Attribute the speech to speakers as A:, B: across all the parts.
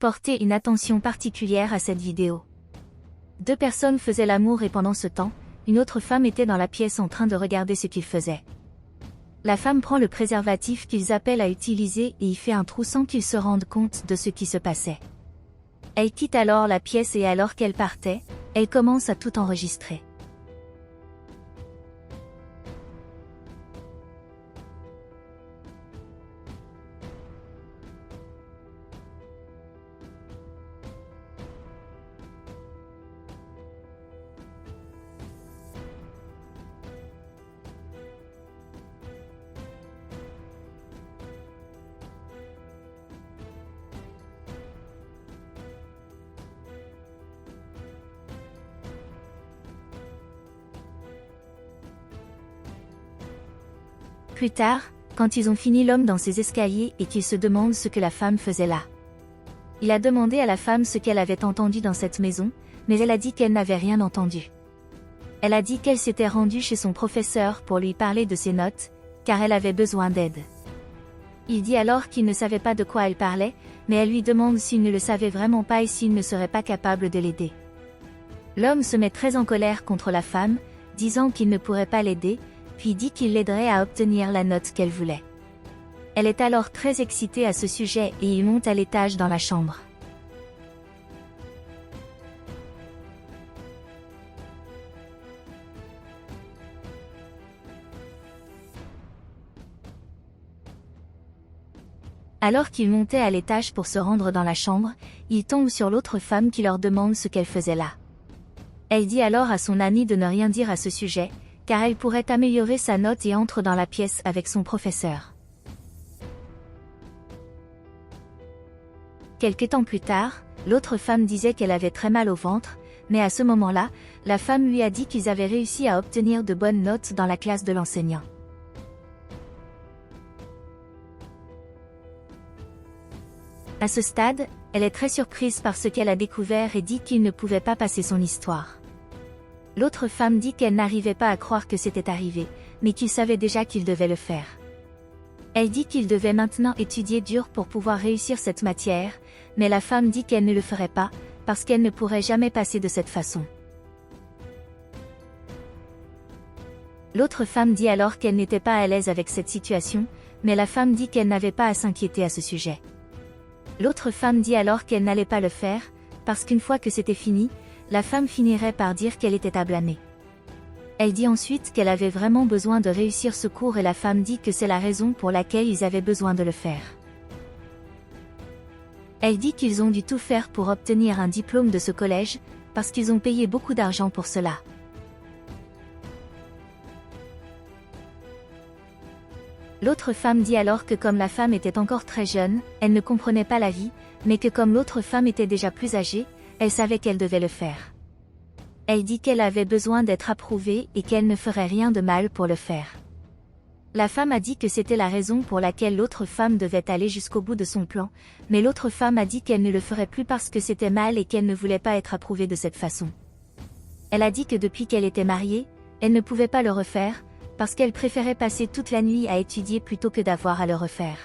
A: porter une attention particulière à cette vidéo. Deux personnes faisaient l'amour et pendant ce temps, une autre femme était dans la pièce en train de regarder ce qu'ils faisaient. La femme prend le préservatif qu'ils appellent à utiliser et y fait un trou sans qu'ils se rendent compte de ce qui se passait. Elle quitte alors la pièce et alors qu'elle partait, elle commence à tout enregistrer. Plus tard, quand ils ont fini l'homme dans ses escaliers et qu'il se demande ce que la femme faisait là. Il a demandé à la femme ce qu'elle avait entendu dans cette maison, mais elle a dit qu'elle n'avait rien entendu. Elle a dit qu'elle s'était rendue chez son professeur pour lui parler de ses notes, car elle avait besoin d'aide. Il dit alors qu'il ne savait pas de quoi elle parlait, mais elle lui demande s'il ne le savait vraiment pas et s'il ne serait pas capable de l'aider. L'homme se met très en colère contre la femme, disant qu'il ne pourrait pas l'aider, puis dit qu'il l'aiderait à obtenir la note qu'elle voulait. Elle est alors très excitée à ce sujet et il monte à l'étage dans la chambre. Alors qu'il montait à l'étage pour se rendre dans la chambre, il tombe sur l'autre femme qui leur demande ce qu'elle faisait là. Elle dit alors à son amie de ne rien dire à ce sujet, car elle pourrait améliorer sa note et entre dans la pièce avec son professeur. Quelque temps plus tard, l'autre femme disait qu'elle avait très mal au ventre, mais à ce moment-là, la femme lui a dit qu'ils avaient réussi à obtenir de bonnes notes dans la classe de l'enseignant. À ce stade, elle est très surprise par ce qu'elle a découvert et dit qu'il ne pouvait pas passer son histoire. L'autre femme dit qu'elle n'arrivait pas à croire que c'était arrivé, mais qu'il savait déjà qu'il devait le faire. Elle dit qu'il devait maintenant étudier dur pour pouvoir réussir cette matière, mais la femme dit qu'elle ne le ferait pas, parce qu'elle ne pourrait jamais passer de cette façon. L'autre femme dit alors qu'elle n'était pas à l'aise avec cette situation, mais la femme dit qu'elle n'avait pas à s'inquiéter à ce sujet. L'autre femme dit alors qu'elle n'allait pas le faire, parce qu'une fois que c'était fini, la femme finirait par dire qu'elle était à blâmer. Elle dit ensuite qu'elle avait vraiment besoin de réussir ce cours et la femme dit que c'est la raison pour laquelle ils avaient besoin de le faire. Elle dit qu'ils ont dû tout faire pour obtenir un diplôme de ce collège, parce qu'ils ont payé beaucoup d'argent pour cela. L'autre femme dit alors que comme la femme était encore très jeune, elle ne comprenait pas la vie, mais que comme l'autre femme était déjà plus âgée, elle savait qu'elle devait le faire. Elle dit qu'elle avait besoin d'être approuvée et qu'elle ne ferait rien de mal pour le faire. La femme a dit que c'était la raison pour laquelle l'autre femme devait aller jusqu'au bout de son plan, mais l'autre femme a dit qu'elle ne le ferait plus parce que c'était mal et qu'elle ne voulait pas être approuvée de cette façon. Elle a dit que depuis qu'elle était mariée, elle ne pouvait pas le refaire, parce qu'elle préférait passer toute la nuit à étudier plutôt que d'avoir à le refaire.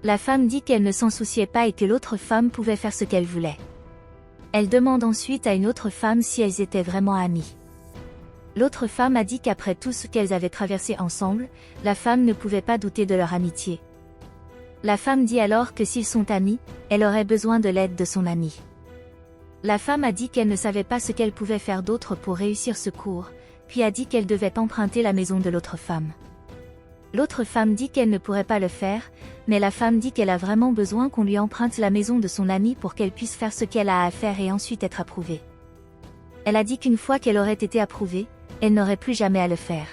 A: La femme dit qu'elle ne s'en souciait pas et que l'autre femme pouvait faire ce qu'elle voulait. Elle demande ensuite à une autre femme si elles étaient vraiment amies. L'autre femme a dit qu'après tout ce qu'elles avaient traversé ensemble, la femme ne pouvait pas douter de leur amitié. La femme dit alors que s'ils sont amis, elle aurait besoin de l'aide de son ami. La femme a dit qu'elle ne savait pas ce qu'elle pouvait faire d'autre pour réussir ce cours, puis a dit qu'elle devait emprunter la maison de l'autre femme. L'autre femme dit qu'elle ne pourrait pas le faire, mais la femme dit qu'elle a vraiment besoin qu'on lui emprunte la maison de son amie pour qu'elle puisse faire ce qu'elle a à faire et ensuite être approuvée. Elle a dit qu'une fois qu'elle aurait été approuvée, elle n'aurait plus jamais à le faire.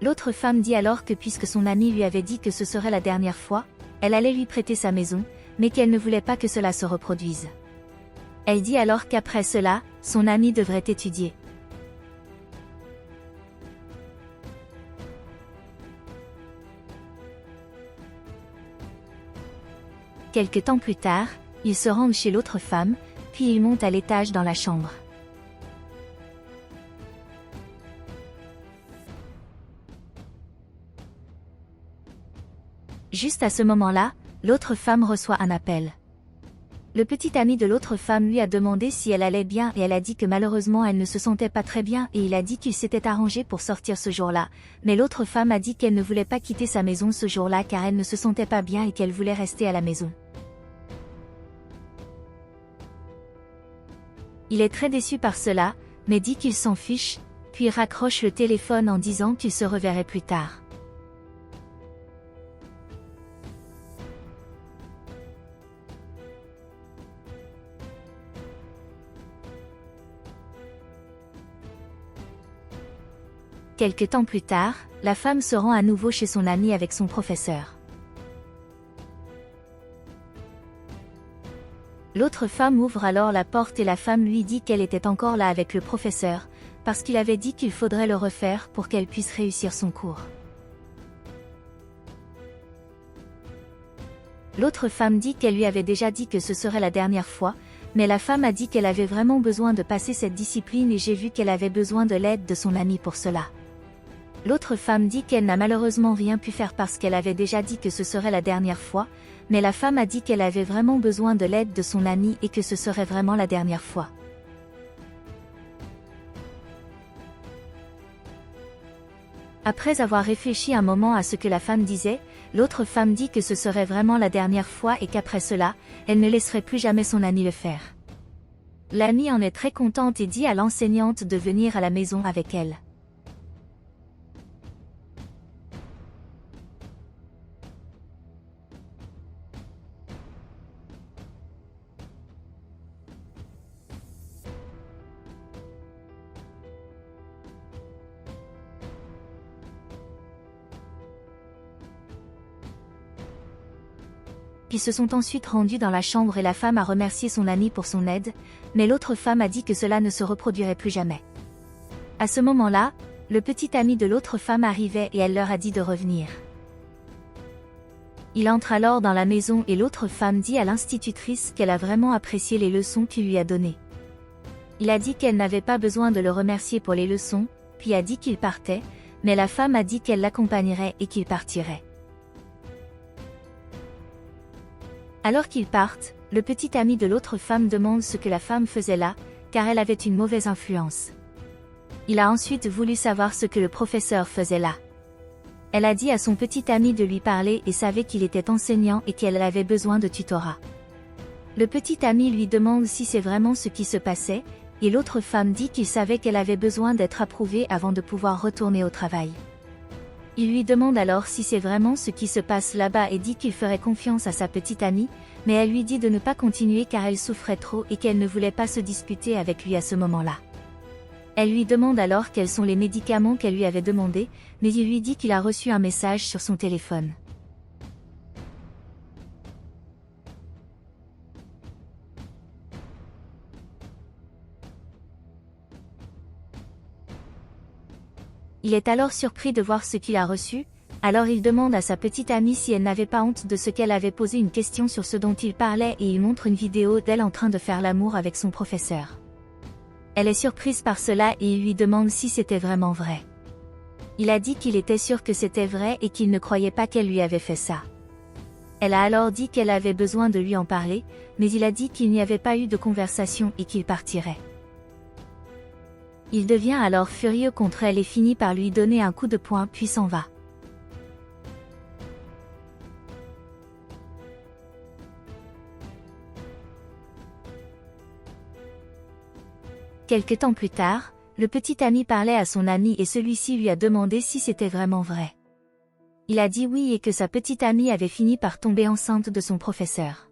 A: L'autre femme dit alors que puisque son amie lui avait dit que ce serait la dernière fois, elle allait lui prêter sa maison, mais qu'elle ne voulait pas que cela se reproduise. Elle dit alors qu'après cela, son amie devrait étudier. Quelque temps plus tard, ils se rendent chez l'autre femme, puis ils montent à l'étage dans la chambre. Juste à ce moment-là, l'autre femme reçoit un appel. Le petit ami de l'autre femme lui a demandé si elle allait bien et elle a dit que malheureusement elle ne se sentait pas très bien et il a dit qu'il s'était arrangé pour sortir ce jour-là, mais l'autre femme a dit qu'elle ne voulait pas quitter sa maison ce jour-là car elle ne se sentait pas bien et qu'elle voulait rester à la maison. Il est très déçu par cela, mais dit qu'il s'en fiche, puis raccroche le téléphone en disant qu'il se reverrait plus tard. Quelque temps plus tard, la femme se rend à nouveau chez son ami avec son professeur. L'autre femme ouvre alors la porte et la femme lui dit qu'elle était encore là avec le professeur, parce qu'il avait dit qu'il faudrait le refaire pour qu'elle puisse réussir son cours. L'autre femme dit qu'elle lui avait déjà dit que ce serait la dernière fois, mais la femme a dit qu'elle avait vraiment besoin de passer cette discipline et j'ai vu qu'elle avait besoin de l'aide de son ami pour cela. L'autre femme dit qu'elle n'a malheureusement rien pu faire parce qu'elle avait déjà dit que ce serait la dernière fois, mais la femme a dit qu'elle avait vraiment besoin de l'aide de son ami et que ce serait vraiment la dernière fois. Après avoir réfléchi un moment à ce que la femme disait, l'autre femme dit que ce serait vraiment la dernière fois et qu'après cela, elle ne laisserait plus jamais son ami le faire. L'amie en est très contente et dit à l'enseignante de venir à la maison avec elle. Ils se sont ensuite rendus dans la chambre et la femme a remercié son ami pour son aide, mais l'autre femme a dit que cela ne se reproduirait plus jamais. À ce moment-là, le petit ami de l'autre femme arrivait et elle leur a dit de revenir. Il entre alors dans la maison et l'autre femme dit à l'institutrice qu'elle a vraiment apprécié les leçons qu'il lui a données. Il a dit qu'elle n'avait pas besoin de le remercier pour les leçons, puis a dit qu'il partait, mais la femme a dit qu'elle l'accompagnerait et qu'il partirait. Alors qu'ils partent, le petit ami de l'autre femme demande ce que la femme faisait là, car elle avait une mauvaise influence. Il a ensuite voulu savoir ce que le professeur faisait là. Elle a dit à son petit ami de lui parler et savait qu'il était enseignant et qu'elle avait besoin de tutorat. Le petit ami lui demande si c'est vraiment ce qui se passait, et l'autre femme dit qu'il savait qu'elle avait besoin d'être approuvée avant de pouvoir retourner au travail. Il lui demande alors si c'est vraiment ce qui se passe là-bas et dit qu'il ferait confiance à sa petite amie, mais elle lui dit de ne pas continuer car elle souffrait trop et qu'elle ne voulait pas se disputer avec lui à ce moment-là. Elle lui demande alors quels sont les médicaments qu'elle lui avait demandés, mais il lui dit qu'il a reçu un message sur son téléphone. Il est alors surpris de voir ce qu'il a reçu, alors il demande à sa petite amie si elle n'avait pas honte de ce qu'elle avait posé une question sur ce dont il parlait et il montre une vidéo d'elle en train de faire l'amour avec son professeur. Elle est surprise par cela et il lui demande si c'était vraiment vrai. Il a dit qu'il était sûr que c'était vrai et qu'il ne croyait pas qu'elle lui avait fait ça. Elle a alors dit qu'elle avait besoin de lui en parler, mais il a dit qu'il n'y avait pas eu de conversation et qu'il partirait. Il devient alors furieux contre elle et finit par lui donner un coup de poing puis s'en va. Quelque temps plus tard, le petit ami parlait à son ami et celui-ci lui a demandé si c'était vraiment vrai. Il a dit oui et que sa petite amie avait fini par tomber enceinte de son professeur.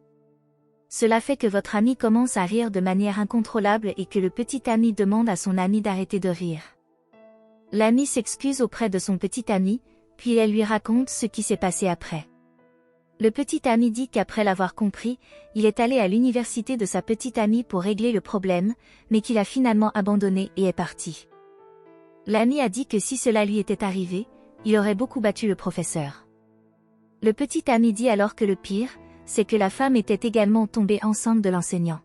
A: Cela fait que votre ami commence à rire de manière incontrôlable et que le petit ami demande à son ami d'arrêter de rire. L'ami s'excuse auprès de son petit ami, puis elle lui raconte ce qui s'est passé après. Le petit ami dit qu'après l'avoir compris, il est allé à l'université de sa petite amie pour régler le problème, mais qu'il a finalement abandonné et est parti. L'ami a dit que si cela lui était arrivé, il aurait beaucoup battu le professeur. Le petit ami dit alors que le pire, c'est que la femme était également tombée enceinte de l'enseignant.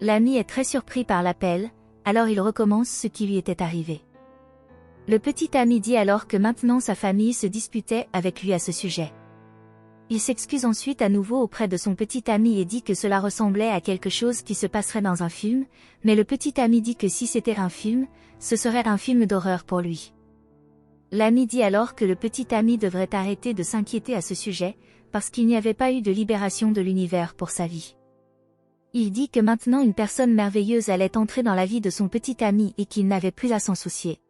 A: L'ami est très surpris par l'appel, alors il recommence ce qui lui était arrivé. Le petit ami dit alors que maintenant sa famille se disputait avec lui à ce sujet. Il s'excuse ensuite à nouveau auprès de son petit ami et dit que cela ressemblait à quelque chose qui se passerait dans un film, mais le petit ami dit que si c'était un film, ce serait un film d'horreur pour lui. L'ami dit alors que le petit ami devrait arrêter de s'inquiéter à ce sujet, parce qu'il n'y avait pas eu de libération de l'univers pour sa vie. Il dit que maintenant une personne merveilleuse allait entrer dans la vie de son petit ami et qu'il n'avait plus à s'en soucier.